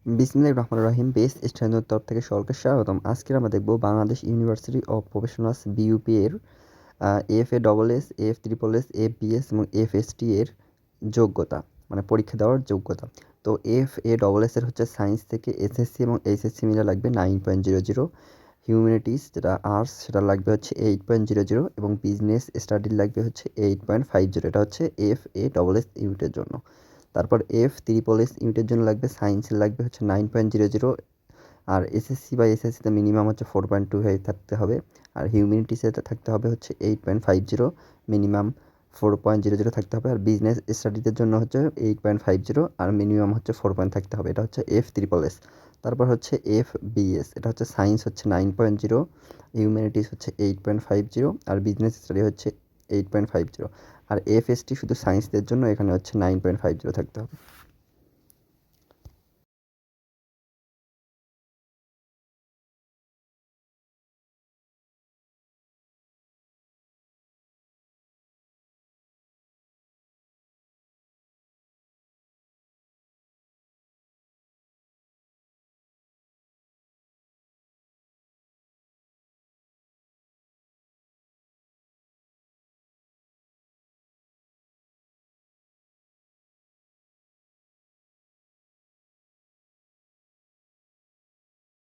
বিসমিল্লাহির রহমানির রহিম। বেস স্টুডেন্টের তরফ থেকে সকলকে স্বাগতম। আজকে আমরা দেখব Bangladesh university of professionals BUP এর এফএ-এস, এফ-এস, এফবিএস এবং এফএসটি এর যোগ্যতা, মানে পরীক্ষা দেওয়ার যোগ্যতা। তো এফএ-এস এর হচ্ছে সায়েন্স থেকে এসএসসি এবং এইচএসসি মিলে লাগবে 9.00, হিউম্যানিটিস যেটা আর্টস সেটা লাগবে হচ্ছে 8.00 এবং বিজনেস স্টাডির লাগবে হচ্ছে 8.50। এটা হচ্ছে এফএ-এস ইউনিটের জন্য। তারপর এফ-এস ইউনিটের জন্য লাগবে সায়েন্সের লাগবে হচ্ছে 9.00, আর এসএসসি বা এসএসসিতে মিনিমাম হচ্ছে 4.25 থাকতে হবে, আর হিউম্যানিটিসে থাকতে হবে হচ্ছে 8.50, মিনিমাম 4.00 থাকতে হবে, আর বিজনেস স্টাডিজের জন্য হচ্ছে 8.50 আর মিনিমাম হচ্ছে 4 থাকতে হবে। এটা হচ্ছে এফ-এস। তারপর হচ্ছে এফবিএস, এটা হচ্ছে সায়েন্স হচ্ছে 9.0, হিউম্যানিটিস হচ্ছে 8.50 আর বিজনেস স্টাডি হচ্ছে 8.50। আর এফএসটি শুধু সায়েন্সদের জন্য, এখানে হচ্ছে 9.50 থাকতে হবে।